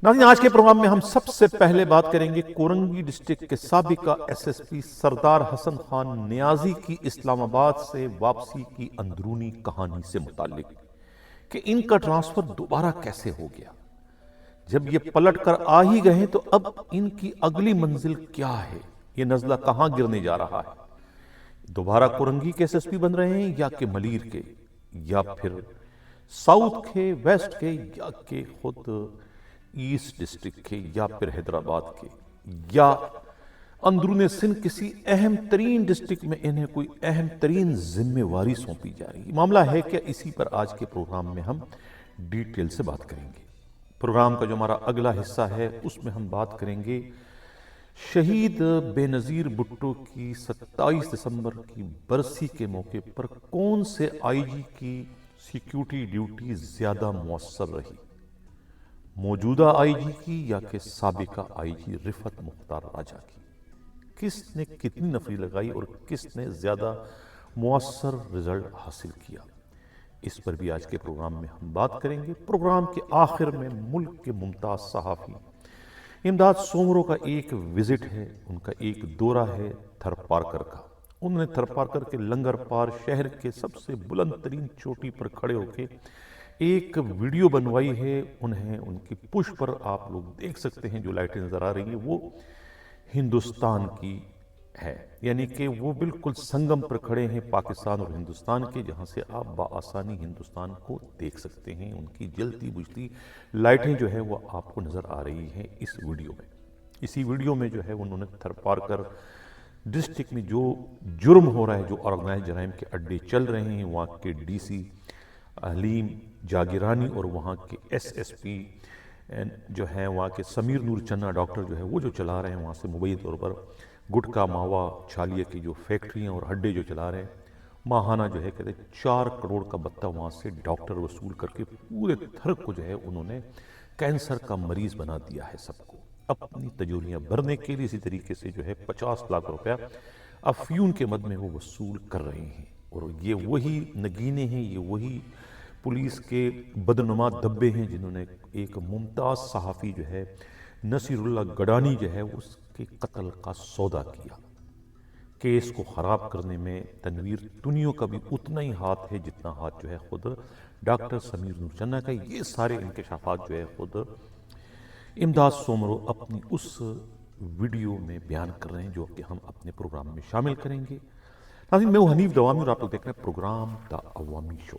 ناظرین، آج کے پروگرام میں ہم سب سے پہلے بات کریں گے کورنگی ڈسٹرکٹ کے سابقہ ایس ایس پی سردار حسن خان نیازی کی اسلام آباد سے واپسی کی اندرونی کہانی سے متعلق کہ ان کا ٹرانسفر دوبارہ کیسے ہو گیا۔ جب یہ پلٹ کر آ ہی گئے تو اب ان کی اگلی منزل کیا ہے، یہ نزلہ کہاں گرنے جا رہا ہے؟ دوبارہ کورنگی کے ایس ایس پی بن رہے ہیں یا کہ ملیر کے، یا پھر ساؤتھ کے، ویسٹ کے، یا کہ خود ایسٹ ڈسٹرکٹ کے، یا پھر حیدرآباد کے، یا اندرون سندھ کسی اہم ترین ڈسٹرکٹ میں انہیں کوئی اہم ترین ذمہ واری سونپی جا رہی ہے۔ معاملہ ہے کہ اسی پر آج کے پروگرام میں ہم ڈیٹیل سے بات کریں گے۔ پروگرام کا جو ہمارا اگلا حصہ ہے اس میں ہم بات کریں گے شہید بے نظیر بھٹو کی 27 دسمبر کی برسی کے موقع پر کون سے آئی جی کی سیکیورٹی ڈیوٹی زیادہ مؤثر رہی، موجودہ آئی جی کی یا کہ سابقہ آئی جی رفعت مختار راجہ کی؟ کس نے کتنی نفری لگائی اور کس نے زیادہ مؤثر رزلٹ حاصل کیا، اس پر بھی آج کے پروگرام میں ہم بات کریں گے۔ پروگرام کے آخر میں ملک کے ممتاز صحافی امداد سومرو کا ایک وزٹ ہے، ان کا ایک دورہ ہے تھر پارکر کا۔ انہوں نے تھر پارکر کے لنگر پار شہر کے سب سے بلند ترین چوٹی پر کھڑے ہو کے ایک ویڈیو بنوائی ہے۔ انہیں ان کی پش پر آپ لوگ دیکھ سکتے ہیں، جو لائٹیں نظر آ رہی ہیں وہ ہندوستان کی ہے، یعنی کہ وہ بالکل سنگم پر کھڑے ہیں پاکستان اور ہندوستان کے، جہاں سے آپ بآسانی ہندوستان کو دیکھ سکتے ہیں۔ ان کی جلتی بجھتی لائٹیں جو ہے وہ آپ کو نظر آ رہی ہیں اس ویڈیو میں۔ اسی ویڈیو میں جو ہے انہوں نے تھر پارکر ڈسٹرکٹ میں جو جرم ہو رہا ہے، جو آرگنائز جرائم کے اڈے چل رہے ہیں، وہاں کے ڈی سی حلیم جاگیرانی اور وہاں کے ایس ایس پی جو ہیں وہاں کے سمیر نور چنہ ڈاکٹر جو ہے وہ جو چلا رہے ہیں وہاں سے مبینہ طور پر گٹکا ماوا چھالیہ کی جو فیکٹریاں اور ہڈے جو چلا رہے ہیں، ماہانہ جو ہے کہتے ہیں 4 کروڑ کا بتہ وہاں سے ڈاکٹر وصول کر کے پورے تھر کو جو ہے انہوں نے کینسر کا مریض بنا دیا ہے سب کو، اپنی تجوریاں بھرنے کے لیے۔ اسی طریقے سے جو ہے 50 لاکھ روپیہ افیون کے مد میں وہ وصول کر رہے ہیں، اور یہ وہی نگینے ہیں، یہ وہی پولیس کے بدنما دبے ہیں جنہوں نے ایک ممتاز صحافی جو ہے نصیر اللہ گڈانی جو ہے اس کے قتل کا سودا کیا۔ کیس کو خراب کرنے میں تنویر تنیو کا بھی اتنا ہی ہاتھ ہے جتنا ہاتھ جو ہے خود ڈاکٹر سمیر نور چنہ کا۔ یہ سارے انکشافات جو ہے خود امداد سومرو اپنی اس ویڈیو میں بیان کر رہے ہیں، جو کہ ہم اپنے پروگرام میں شامل کریں گے۔ ناظرین، میں ہوں حنیف دوامی اور آپ لوگ دیکھ رہے ہیں پروگرام دا عوامی شو۔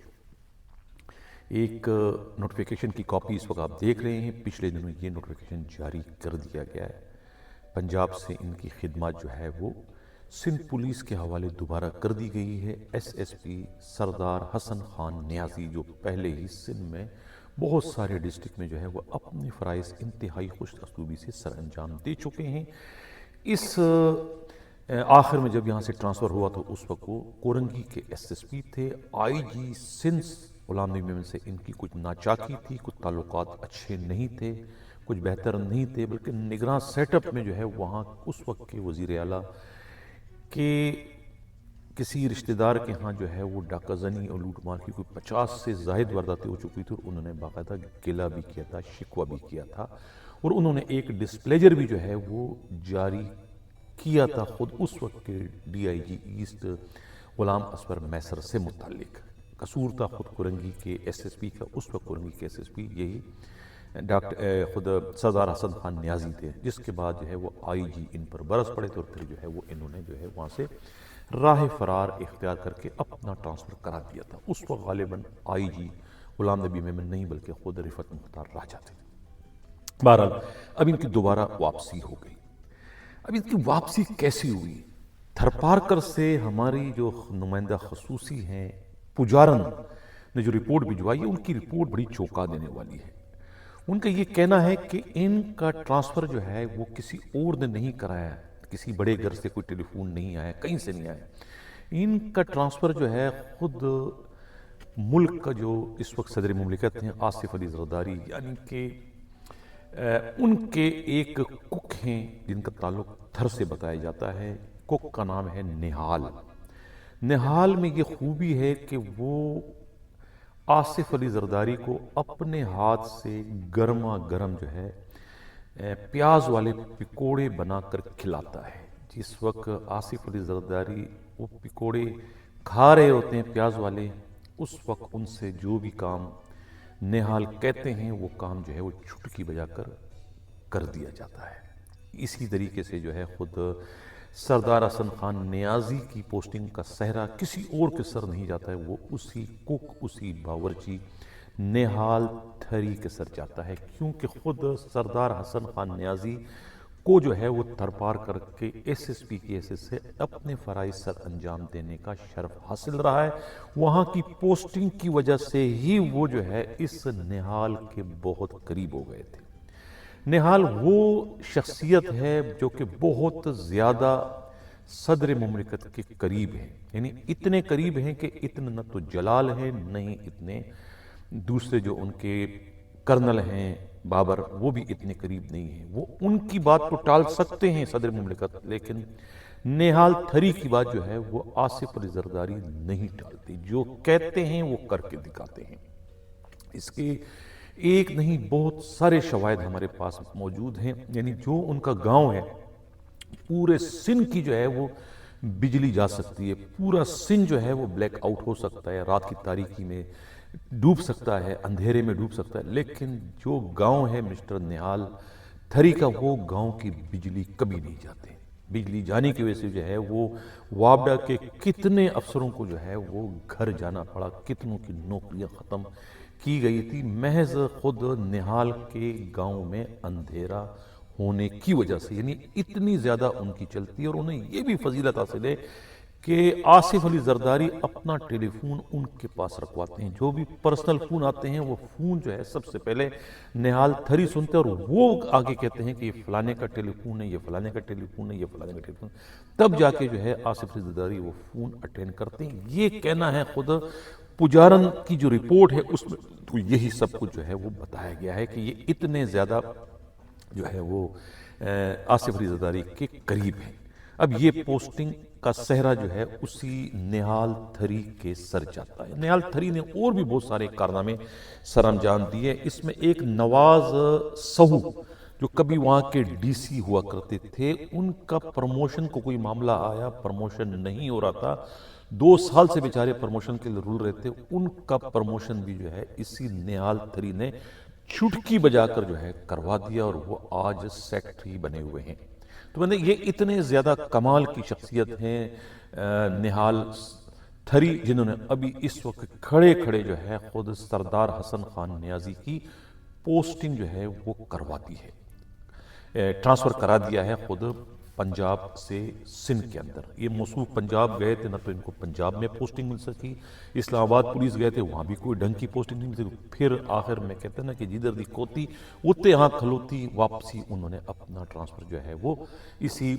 ایک نوٹیفیکیشن کی کاپی اس وقت آپ دیکھ رہے ہیں، پچھلے دنوں یہ نوٹیفیکیشن جاری کر دیا گیا ہے۔ پنجاب سے ان کی خدمات جو ہے وہ سندھ پولیس کے حوالے دوبارہ کر دی گئی ہے۔ ایس ایس پی سردار حسن خان نیازی جو پہلے ہی سندھ میں بہت سارے ڈسٹرکٹ میں جو ہے وہ اپنے فرائض انتہائی خوش اسلوبی سے سر انجام دے چکے ہیں۔ اس آخر میں جب یہاں سے ٹرانسفر ہوا تو اس وقت وہ کورنگی کے ایس ایس پی تھے۔ آئی جی سندھ غلام نبی میمن سے ان کی کچھ ناچاکی تھی، کچھ تعلقات اچھے نہیں تھے، کچھ بہتر نہیں تھے، بلکہ نگراں سیٹ اپ میں جو ہے وہاں اس وقت کے وزیر اعلیٰ کہ کسی رشتہ دار کے ہاں جو ہے وہ ڈاکہ زنی اور لوٹ مار کی کوئی 50 سے زائد وارداتیں ہو چکی تھی، اور انہوں نے باقاعدہ گلہ بھی کیا تھا، شکوہ بھی کیا تھا، اور انہوں نے ایک ڈسپلیجر بھی جو ہے وہ جاری کیا تھا خود اس وقت کے D I G asset Ghulam اصفر میسر سے متعلق۔ قصور تھا خود کورنگی کے ایس ایس پی کا، اس وقت کورنگی کے ایس ایس پی یہی ڈاکٹر خود سردار حسن خان نیازی تھے، جس کے بعد جو ہے وہ آئی جی ان پر برس پڑے تھے، اور پھر جو ہے وہ انہوں نے جو ہے وہاں سے راہ فرار اختیار کر کے اپنا ٹرانسفر کرا دیا تھا۔ اس وقت غالباً آئی جی غلام نبی میمن نہیں بلکہ خود رفعت مختار راجہ تھے۔ بہرحال اب ان کی دوبارہ واپسی ہو گئی۔ اب ان کی واپسی کیسی ہوئی؟ تھر پارکر سے ہماری جو نمائندہ خصوصی ہیں پجارن نے جو رپورٹ بھجوائی ہے، ان کی رپورٹ بڑی چونکا دینے والی ہے۔ ان کا یہ کہنا ہے کہ ان کا ٹرانسفر جو ہے وہ کسی اور نے نہیں کرایا، کسی بڑے گھر سے کوئی ٹیلی فون نہیں آیا، کہیں سے نہیں آیا۔ ان کا ٹرانسفر جو ہے خود ملک کا جو اس وقت صدر مملکت ہیں آصف علی زرداری، یعنی کہ ان کے ایک کک ہیں جن کا تعلق تھر سے بتایا جاتا ہے۔ کک کا نام ہے نہال۔ نہال میں یہ خوبی ہے کہ وہ آصف علی زرداری کو اپنے ہاتھ سے گرما گرم جو ہے پیاز والے پکوڑے بنا کر کھلاتا ہے۔ جس وقت آصف علی زرداری وہ پکوڑے کھا رہے ہوتے ہیں پیاز والے، اس وقت ان سے جو بھی کام نہال کہتے ہیں وہ کام جو ہے وہ چٹکی بجا کر دیا جاتا ہے۔ اسی طریقے سے جو ہے خود سردار حسن خان نیازی کی پوسٹنگ کا صحرا کسی اور کے سر نہیں جاتا ہے، وہ اسی کوک، اسی باورچی نہال تھری کے سر جاتا ہے، کیونکہ خود سردار حسن خان نیازی کو جو ہے وہ ترپار کر کے ایس ایس پی کی حیثیت سے اپنے فرائض سر انجام دینے کا شرف حاصل رہا ہے۔ وہاں کی پوسٹنگ کی وجہ سے ہی وہ جو ہے اس نہال کے بہت قریب ہو گئے تھے۔ نہال وہ شخصیت ہے جو کہ بہت زیادہ صدر مملکت کے قریب ہیں، یعنی اتنے قریب ہیں کہ اتنے نہ تو جلال ہیں نہ ہی اتنے دوسرے جو ان کے کرنل ہیں بابر، وہ بھی اتنے قریب نہیں ہیں۔ وہ ان کی بات کو ٹال سکتے ہیں صدر مملکت، لیکن نہال تھری کی بات جو ہے وہ آصف علی زرداری نہیں ٹالتے، جو کہتے ہیں وہ کر کے دکھاتے ہیں۔ اس کے ایک نہیں بہت سارے شواہد ہمارے پاس موجود ہیں، یعنی جو ان کا گاؤں ہے پورے سندھ کی جو ہے وہ بجلی جا سکتی ہے، پورا سندھ جو ہے وہ بلیک آؤٹ ہو سکتا ہے، رات کی تاریکی میں ڈوب سکتا ہے، اندھیرے میں ڈوب سکتا ہے، لیکن جو گاؤں ہے مسٹر نہال تھری کا، وہ گاؤں کی بجلی کبھی نہیں جاتے۔ بجلی جانے کی وجہ سے جو ہے وہ وابڈا کے کتنے افسروں کو جو ہے وہ گھر جانا پڑا، کتنوں کی نوکریاں ختم کی گئی تھی، محض خود نہال کے گاؤں میں اندھیرا ہونے کی وجہ سے، یعنی اتنی زیادہ ان کی چلتی ہے۔ اور انہیں یہ بھی فضیلت حاصل ہے کہ آصف علی زرداری اپنا ٹیلی فون ان کے پاس رکھواتے ہیں، جو بھی پرسنل فون آتے ہیں وہ فون جو ہے سب سے پہلے نہال تھری سنتے ہیں، اور وہ آگے کہتے ہیں کہ یہ فلانے کا ٹیلی فون ہے، یہ فلانے کا ٹیلی فون ہے، یہ فلانے کا ٹیلی فون، تب جا کے جو ہے آصف علی زرداری وہ فون اٹینڈ کرتے ہیں۔ یہ کہنا ہے خود پجارن کی جو رپورٹ ہے اس میں تو یہی سب کچھ جو ہے وہ بتایا گیا ہے کہ یہ اتنے زیادہ جو ہے وہ آصف علی زرداری کے قریب ہیں۔ اب یہ پوسٹنگ کا صحرا جو ہے اسی نہال تھری کے سر جاتا ہے۔ نہال تھری نے اور بھی بہت سارے کارنامے سر انجام دیے، اس میں ایک نواز سہو جو کبھی وہاں کے ڈی سی ہوا کرتے تھے، ان کا پروموشن کو کوئی معاملہ آیا، پروموشن نہیں ہو رہا تھا، 2 سال سے بیچارے پروموشن کے لیے رول رہے تھے، ان کا پروموشن بھی جو ہے اسی نہال تھری نے چٹکی بجا کر جو ہے کروا دیا، اور وہ آج سیکٹری بنے ہوئے ہیں۔ تو یہ اتنے زیادہ کمال کی شخصیت ہیں نہال تھری، جنہوں نے ابھی اس وقت کھڑے کھڑے جو ہے خود سردار حسن خان نیازی کی پوسٹنگ جو ہے وہ کروا دی ہے، ٹرانسفر کرا دیا ہے خود پنجاب سے سندھ کے اندر۔ یہ موصوف پنجاب گئے تھے، نہ تو ان کو پنجاب میں پوسٹنگ مل سکی، اسلام آباد پولیس گئے تھے، وہاں بھی کوئی ڈھنگ کی پوسٹنگ نہیں مل سکی، پھر آخر میں کہتے ہیں نا کہ جدھر دی کھوتی اتے ہاں کھلوتی، واپسی انہوں نے اپنا ٹرانسفر جو ہے وہ اسی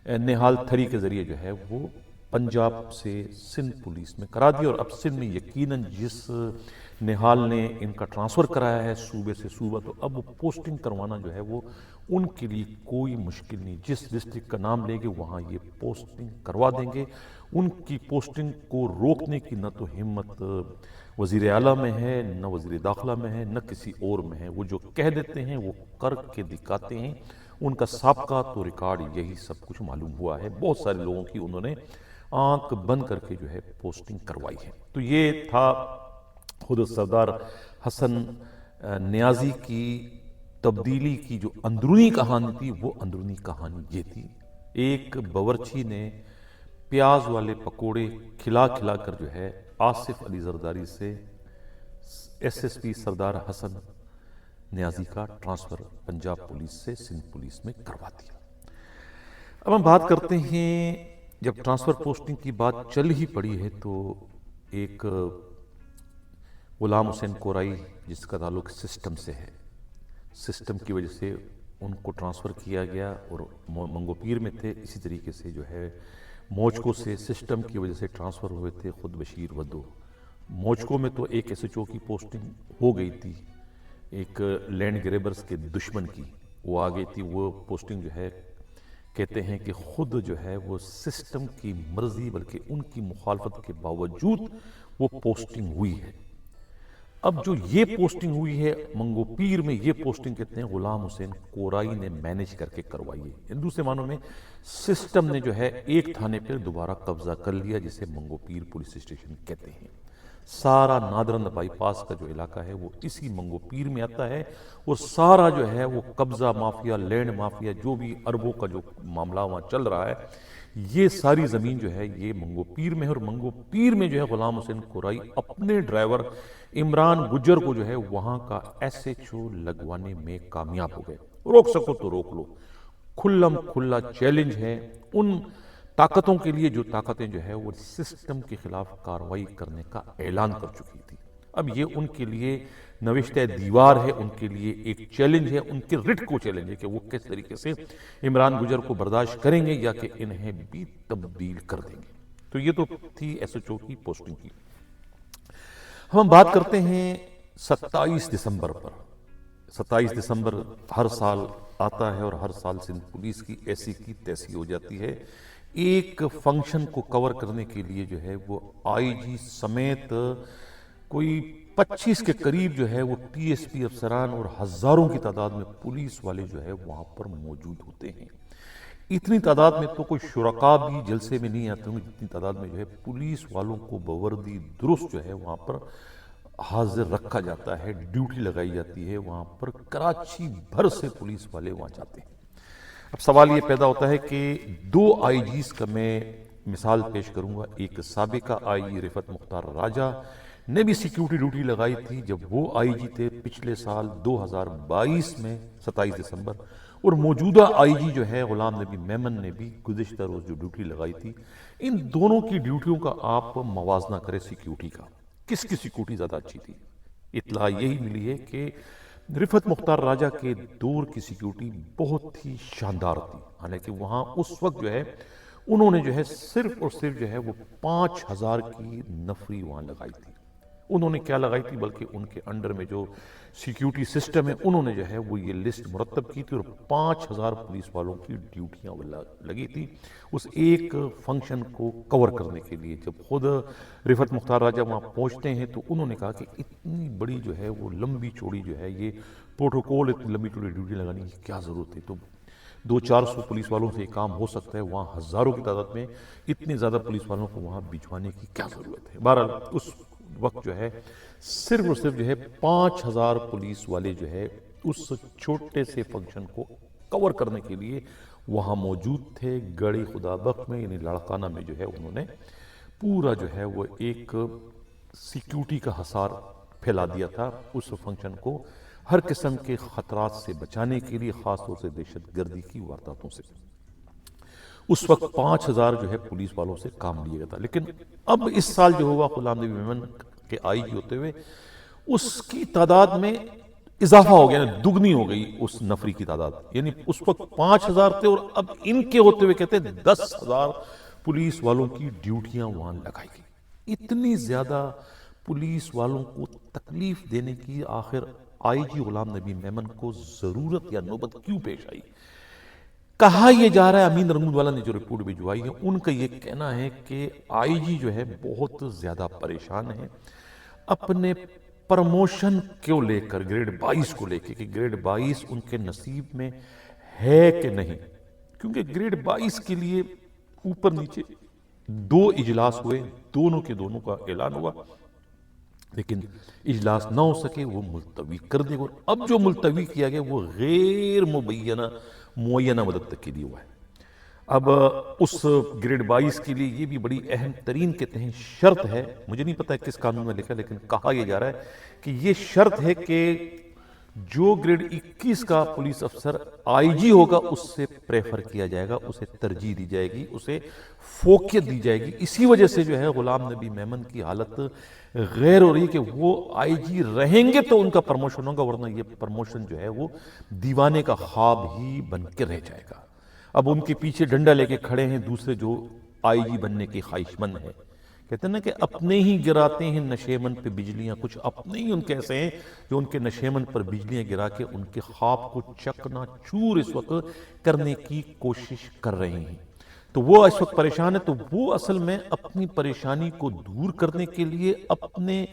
نہال تھری کے ذریعے جو ہے وہ پنجاب سے سندھ پولیس میں کرا دیا۔ اور اب سندھ میں یقیناً جس نہال نے ان کا ٹرانسفر کرایا ہے صوبے سے صوبہ، تو اب پوسٹنگ کروانا جو ہے وہ ان کے لیے کوئی مشکل نہیں، جس ڈسٹرکٹ کا نام لے گے وہاں یہ پوسٹنگ کروا دیں گے۔ ان کی پوسٹنگ کو روکنے کی نہ تو ہمت وزیر اعلیٰ میں ہے، نہ وزیر داخلہ میں ہے، نہ کسی اور میں ہے، وہ جو کہہ دیتے ہیں وہ کر کے دکھاتے ہیں۔ ان کا سابقہ تو ریکارڈ یہی سب کچھ معلوم ہوا ہے، بہت سارے لوگوں کی انہوں نے آنکھ بند کر کے جو ہے پوسٹنگ کروائی ہے۔ تو یہ تھا خود سردار حسن نیازی کی تبدیلی کی جو اندرونی کہانی تھی، وہ اندرونی کہانی یہ تھی۔ ایک باورچی نے پیاز والے پکوڑے کھلا کھلا کر جو ہے آصف علی زرداری سے ایس ایس پی سردار حسن نیازی کا ٹرانسفر پنجاب پولیس سے سندھ پولیس میں کروا دیا۔ اب ہم بات کرتے ہیں، جب ٹرانسفر پوسٹنگ کی بات چل ہی پڑی ہے تو ایک غلام حسین کورائی جس کا تعلق سسٹم سے ہے، سسٹم کی وجہ سے ان کو ٹرانسفر کیا گیا، اور منگو پیر میں تھے، اسی طریقے سے جو ہے موچکو سے سسٹم کی وجہ سے ٹرانسفر ہوئے تھے خود بشیر ودو۔ موچکو میں تو ایک ایس ایچ او کی پوسٹنگ ہو گئی تھی، ایک لینڈ گریبرز کے دشمن کی، وہ آ گئی تھی، وہ پوسٹنگ جو ہے کہتے ہیں کہ خود جو ہے وہ سسٹم کی مرضی بلکہ ان کی مخالفت کے باوجود وہ پوسٹنگ ہوئی ہے۔ اب جو یہ پوسٹنگ ہوئی ہے منگو پیر میں، یہ پوسٹنگ کہتے ہیں غلام حسین کورائی نے مینج کر کے کروائی ہے۔ دوسرے معنوں میں سسٹم نے جو ہے ایک تھانے پر دوبارہ قبضہ کر لیا، جسے منگو پیر پولیس اسٹیشن کہتے ہیں۔ سارا نادرند بائی پاس کا جو علاقہ ہے وہ اسی منگو پیر میں آتا ہے، اور سارا جو ہے وہ قبضہ مافیا، لینڈ مافیا، جو بھی اربوں کا جو معاملہ وہاں چل رہا ہے، یہ ساری زمین جو ہے یہ منگو پیر میں ہے۔ اور منگو پیر میں جو ہے غلام حسین کورائی اپنے ڈرائیور عمران گجر کو جو ہے وہاں کا SHO لگوانے میں کامیاب ہو گئے۔ روک سکو تو روک لو، کھلم کھلا چیلنج ہے ان طاقتوں کے لیے جو طاقتیں جو ہے وہ سسٹم کے خلاف کارروائی کرنے کا اعلان کر چکی تھی۔ اب یہ ان کے لیے نوشتہ دیوار ہے، ان کے لیے ایک چیلنج ہے، ان کے رٹ کو چیلنج ہے کہ وہ کس طریقے سے عمران گجر کو برداشت کریں گے یا کہ انہیں بھی تبدیل کر دیں گے۔ تو یہ تو تھی SHO کی پوسٹنگ کی۔ ہم بات کرتے ہیں 27 دسمبر پر۔ 27 دسمبر ہر سال آتا ہے اور ہر سال سندھ پولیس کی ایسی کی تیسی ہو جاتی ہے۔ ایک فنکشن کو کور کرنے کے لیے جو ہے وہ IG سمیت کوئی 25 کے قریب جو ہے وہ TSP افسران اور ہزاروں کی تعداد میں پولیس والے جو ہے وہاں پر موجود ہوتے ہیں۔ اتنی تعداد میں تو کوئی شرکاء بھی جلسے میں نہیں آتے ہوں گے، جتنی تعداد میں جو ہے پولیس والوں کو بوردی درست جو ہے وہاں پر حاضر رکھا جاتا ہے، ڈیوٹی لگائی جاتی ہے وہاں پر۔ کراچی بھر سے پولیس والے وہاں جاتے ہیں۔ اب سوال یہ پیدا ہوتا ہے کہ 2 IGs کا میں مثال پیش کروں گا۔ ایک سابقہ IG رفعت مختار راجہ نے بھی سیکیورٹی ڈیوٹی لگائی تھی جب وہ IG تھے پچھلے سال 2022 میں 27 دسمبر، اور موجودہ IG جو ہے غلام نبی میمن نے بھی گزشتہ روز جو ڈیوٹی لگائی تھی۔ ان دونوں کی ڈیوٹیوں کا آپ موازنہ کریں سیکیورٹی کا، کس کی سیکیورٹی زیادہ اچھی تھی؟ اطلاع یہی ملی ہے کہ رفعت مختار راجہ کے دور کی سیکیورٹی بہت ہی شاندار تھی، حالانکہ وہاں اس وقت جو ہے انہوں نے جو ہے صرف اور صرف جو ہے وہ 5000 کی نفری وہاں لگائی تھی۔ انہوں نے کیا لگائی تھی، بلکہ ان کے انڈر میں جو سیکیورٹی سسٹم ہے انہوں نے جو ہے وہ یہ لسٹ مرتب کی تھی، اور 5000 پولیس والوں کی ڈیوٹیاں لگی تھی اس ایک فنکشن کو کور کرنے کے لیے۔ جب خود رفعت مختار راجہ وہاں پہنچتے ہیں تو انہوں نے کہا کہ اتنی بڑی جو ہے وہ لمبی چوڑی جو ہے یہ پروٹوکول، اتنی لمبی چوڑی ڈیوٹی لگانے کی کیا ضرورت ہے؟ تو 200-400 پولیس والوں سے یہ کام ہو سکتا ہے، وہاں ہزاروں کی تعداد میں اتنے زیادہ پولیس والوں کو وہاں بھجوانے کی کیا ضرورت ہے؟ بہرحال اس وقت جو ہے صرف اور صرف جو ہے 5000 پولیس والے جو ہے اس چھوٹے سے فنکشن کو کور کرنے کے لیے وہاں موجود تھے۔ گڑی خدا بخش میں یعنی لاڑکانہ میں جو ہے انہوں نے پورا جو ہے وہ ایک سیکیورٹی کا حصار پھیلا دیا تھا اس فنکشن کو ہر قسم کے خطرات سے بچانے کے لیے، خاص طور سے دہشت گردی کی وارداتوں سے۔ اس وقت 5000 جو ہے پولیس والوں سے کام لیا گیا تھا، لیکن اب اس سال جو ہوا غلام نبی میمن کے IG ہوتے ہوئے اس کی تعداد میں اضافہ ہو گیا، یعنی دگنی ہو گئی اس نفری کی تعداد۔ یعنی اس وقت 5000 تھے اور اب ان کے ہوتے ہوئے کہتے ہیں 10,000 پولیس والوں کی ڈیوٹیاں وہاں لگائی گئی۔ اتنی زیادہ پولیس والوں کو تکلیف دینے کی آخر IG غلام نبی میمن کو ضرورت یا نوبت کیوں پیش آئی؟ کہا یہ جا رہا ہے، امین رنگود والا نے جو رپورٹ بھجوائی ہے ان کا یہ کہنا ہے کہ IG جو ہے بہت زیادہ پریشان ہے اپنے پرموشن کیوں لے کر، گریڈ 22 کو لے کے، کہ گریڈ 22 ان کے نصیب میں ہے کہ نہیں، کیونکہ گریڈ 22 کے لیے اوپر نیچے 2 اجلاس ہوئے، دونوں کے دونوں کا اعلان ہوا، لیکن اجلاس نہ ہو سکے، وہ ملتوی کر دے گا۔ اب جو ملتوی کیا گیا وہ غیر معینہ مدت تک کے لیے ہوا ہے۔ اب اس گریڈ 22 کے لیے یہ بھی بڑی اہم ترین کہتے ہیں شرط ہے، مجھے نہیں پتا کس قانون میں لکھا، لیکن کہا یہ جا رہا ہے کہ یہ شرط ہے کہ جو گریڈ 21 کا پولیس افسر IG ہوگا اس سے پریفر کیا جائے گا، اسے ترجیح دی جائے گی، اسے فوقیت دی جائے گی۔ اسی وجہ سے جو ہے غلام نبی میمن کی حالت غیر ہو رہی ہے کہ وہ IG رہیں گے تو ان کا پرموشن ہوگا، ورنہ یہ پرموشن جو ہے وہ دیوانے کا خواب ہی بن کے رہ جائے گا۔ اب ان کے پیچھے ڈنڈا لے کے کھڑے ہیں دوسرے جو IG بننے کے خواہش مند ہیں، کہتے ہیں نا کہ اپنے ہی گراتے ہیں نشیمن پہ بجلیاں، کچھ اپنے ہی ان کے ایسے ہیں جو ان کے نشیمن پر بجلیاں گرا کے ان کے خواب کو چکنا چور اس وقت کرنے کی کوشش کر رہے ہیں۔ تو وہ اس وقت پریشان ہے، تو وہ اصل میں اپنی پریشانی کو دور کرنے کے لیے، اپنے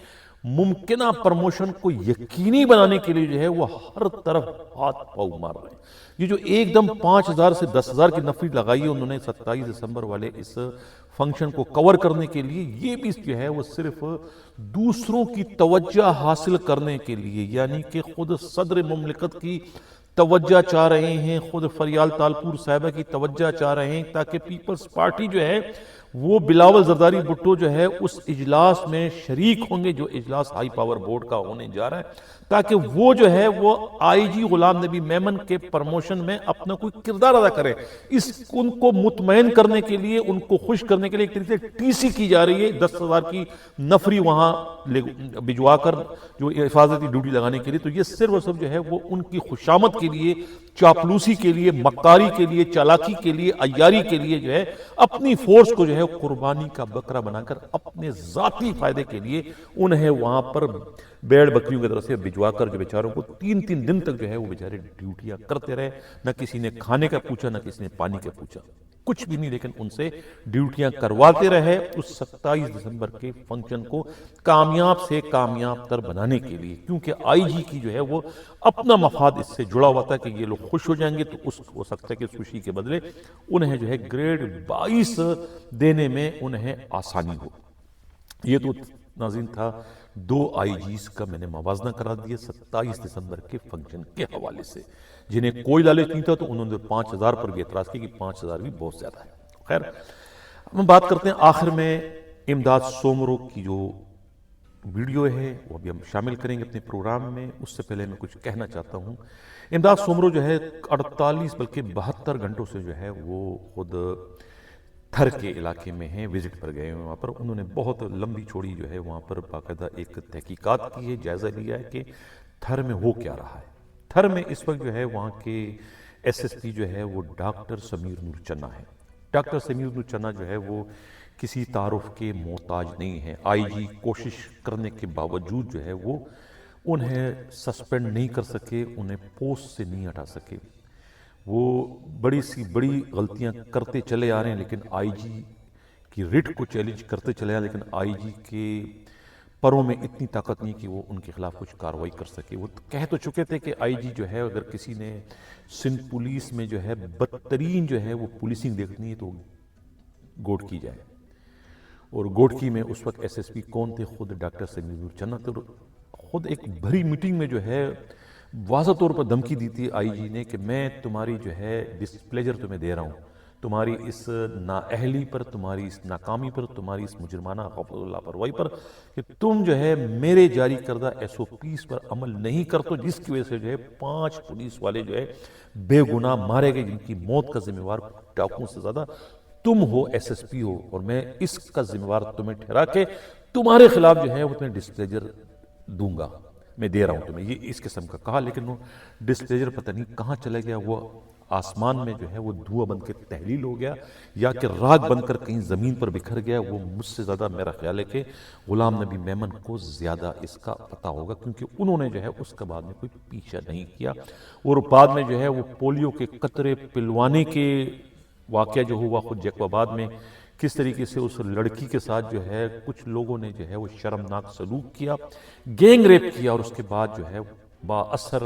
ممکنہ پروموشن کو یقینی بنانے کے لیے جو ہے وہ ہر طرف ہاتھ پاؤں مار رہے ہیں. یہ جو ایک دم 5,000 سے 10,000 کی نفری لگائی ہے انہوں نے 27 دسمبر والے اس فنکشن کو کور کرنے کے لیے، یہ بھی جو ہے وہ صرف دوسروں کی توجہ حاصل کرنے کے لیے، یعنی کہ خود صدر مملکت کی توجہ چاہ رہے ہیں، خود فریال تالپور صاحبہ کی توجہ چاہ رہے ہیں، تاکہ پیپلز پارٹی جو ہے وہ بلاول زرداری بھٹو جو ہے اس اجلاس میں شریک ہوں گے جو اجلاس ہائی پاور بورڈ کا ہونے جا رہا ہے، تاکہ وہ جو ہے وہ آئی جی غلام نبی میمن کے پرموشن میں اپنا کوئی کردار ادا کرے. ان کو مطمئن کرنے کے لیے، ان کو خوش کرنے کے لیے ایک طریقے سے ٹی سی کی جا رہی ہے 10,000 کی نفری وہاں بھجوا کر جو حفاظتی ڈیوٹی لگانے کے لیے. تو یہ صرف اور صرف جو ہے وہ ان کی خوشامد کے لیے، چاپلوسی کے لیے، مکاری کے لیے، چالاکی کے لیے، عیاری کے لیے جو ہے اپنی فورس کو جو ہے قربانی کا بکرا بنا کر اپنے ذاتی فائدے کے لیے انہیں وہاں پر بیڑ بکریوں کی طرف سے بھجوا کر جو بیچاروں کو 3 دن تک جو ہے وہ بیچارے ڈیوٹیاں کرتے رہے. نہ کسی نے کھانے کا پوچھا، نہ کسی نے پانی کا پوچھا، کچھ بھی نہیں، لیکن ان سے ڈیوٹیاں کرواتے رہے اس 27 دسمبر کے فنکشن کو کامیاب سے کامیاب تر بنانے کے لیے. کیونکہ آئی جی کی جو ہے وہ اپنا مفاد اس سے جڑا ہوا تھا کہ یہ لوگ خوش ہو جائیں گے تو ہو سکتا ہے کہ اس خوشی کے بدلے انہیں جو ہے گریڈ 22 دینے میں انہیں آسانی ہو. یہ تو ناظرین تھا 2 آئی جیز کا میں نے موازنہ کرا دیا 27 دسمبر کے فنکشن کے حوالے سے. جنہیں کوئی لالچ نہیں تھا تو انہوں نے 5,000 پر بھی اعتراض کیا کہ 5,000 بھی بہت زیادہ ہے. خیر، ہم بات کرتے ہیں آخر میں امداد سومرو کی جو ویڈیو ہے وہ ابھی ہم شامل کریں گے اپنے پروگرام میں. اس سے پہلے میں کچھ کہنا چاہتا ہوں. امداد سومرو جو ہے 48 بلکہ 72 گھنٹوں سے جو ہے وہ خود تھر کے علاقے میں ہیں، وزٹ پر گئے ہیں وہاں پر. انہوں نے بہت لمبی چوڑی جو ہے وہاں پر باقاعدہ ایک تحقیقات کی ہے، جائزہ لیا ہے کہ تھر میں ہو کیا رہا ہے. تھر میں اس وقت جو ہے وہاں کے ایس ایس پی جو ہے وہ ڈاکٹر سمیر نور چنا ہے. ڈاکٹر سمیر نور چنا جو ہے وہ کسی تعارف کے محتاج نہیں ہے. آئی جی کوشش کرنے کے باوجود جو ہے وہ انہیں سسپینڈ نہیں کر سکے، انہیں پوسٹ سے نہیں ہٹا سکے. وہ بڑی سی بڑی غلطیاں کرتے چلے آ رہے ہیں، لیکن آئی جی کی ریٹ کو چیلنج کرتے چلے آ رہے ہیں، لیکن آئی جی کے پروں میں اتنی طاقت نہیں کہ وہ ان کے خلاف کچھ کارروائی کر سکے. وہ کہہ تو چکے تھے کہ آئی جی جو ہے اگر کسی نے سندھ پولیس میں جو ہے بدترین جو ہے وہ پولیسنگ دیکھنی ہے تو گوٹکی کی جائے. اور گوٹکی میں اس وقت ایس ایس پی کون تھے؟ خود ڈاکٹر سمیر نور چنا تھے. خود ایک بھری میٹنگ میں جو ہے واضح طور پر دھمکی دی تھی آئی جی نے کہ میں تمہاری جو ہے ڈسپلیجر تمہیں دے رہا ہوں، تمہاری اس نااہلی پر، تمہاری اس ناکامی پر، تمہاری اس مجرمانہ لاپرواہی پر کہ تم جو ہے میرے جاری کردہ ایس او پیز پر عمل نہیں کرتے، جس کی وجہ سے جو ہے 5 پولیس والے جو ہے بے گناہ مارے گئے، جن کی موت کا ذمہ وار ڈاکوؤں سے زیادہ تم ہو، ایس ایس پی ہو، اور میں اس کا ذمہ وار تمہیں ٹھہرا کے تمہارے خلاف جو ہے وہ تمہیں ڈسپلیجر دوں گا، میں دے رہا ہوں تمہیں، یہ اس قسم کا کہا. لیکن وہ ڈسپلیجر پتہ نہیں کہاں چلے گیا، وہ آسمان میں جو ہے وہ دھواں بن کے تحلیل ہو گیا یا کہ راگ بن کر کہیں زمین پر بکھر گیا. وہ مجھ سے زیادہ میرا خیال ہے کہ غلام نبی میمن کو زیادہ اس کا پتہ ہوگا، کیونکہ انہوں نے جو ہے اس کا بعد میں کوئی پیچھا نہیں کیا. اور بعد میں جو ہے وہ پولیو کے قطرے پلوانے کے واقعہ جو ہوا خود جیکو آباد میں، کس طریقے سے اس لڑکی کے ساتھ جو ہے کچھ لوگوں نے جو ہے وہ شرمناک سلوک کیا، گینگ ریپ کیا، اور اس کے بعد جو ہے با اثر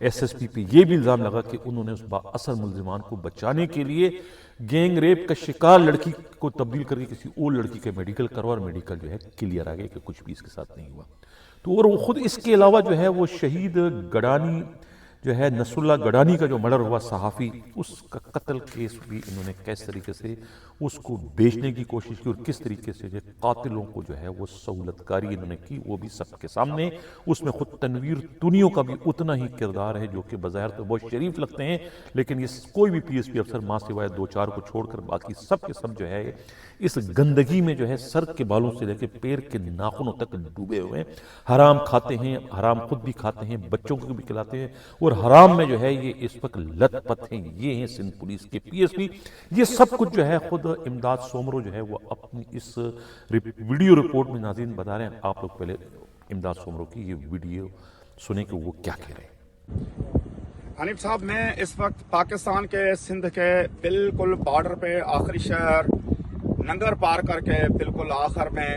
ایس ایس پی پہ یہ بھی الزام لگا کہ انہوں نے اس با اثر ملزمان کو بچانے کے لیے گینگ ریپ کا شکار لڑکی کو تبدیل کر کے کسی اور لڑکی کے میڈیکل کروا، اور میڈیکل جو ہے کلیئر آ گیا کہ کچھ بھی اس کے ساتھ نہیں ہوا. تو اور وہ خود اس کے علاوہ جو ہے وہ شہید گڈانی جو ہے نصر اللہ گڈانی کا جو مرڈر ہوا صحافی، اس کا قتل کیس بھی انہوں نے کس طریقے سے اس کو بیچنے کی کوشش کی اور کس طریقے سے جو قاتلوں کو جو ہے وہ سہولت کاری انہوں نے کی، وہ بھی سب کے سامنے. اس میں خود تنویر تنیوں کا بھی اتنا ہی کردار ہے، جو کہ بظاہر تو بہت شریف لگتے ہیں، لیکن یہ کوئی بھی پی ایس پی افسر ماں سوائے 2-4 کو چھوڑ کر باقی سب کے سب جو ہے اس گندگی میں جو ہے سر کے بالوں سے لے کے پیر کے ناخنوں تک ڈوبے ہوئے ہیں. حرام کھاتے ہیں، حرام خود بھی کھاتے ہیں، بچوں کو بھی کھلاتے ہیں، اور حرام میں جو ہے یہ اس وقت لت پت ہیں. یہ ہیں سندھ پولیس کے پی ایس پی. یہ سب کچھ جو ہے خود امداد سومرو جو ہے وہ اپنی اس ویڈیو رپورٹ میں ناظرین بتا رہے ہیں. آپ لوگ پہلے امداد سومرو کی یہ ویڈیو سنیں کہ وہ کیا کہہ رہے ہیں. حنیف صاحب، میں اس وقت پاکستان کے سندھ کے بالکل بارڈر پہ آخری شہر ننگر پار کر کے بالکل آخر میں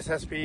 SSP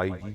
IG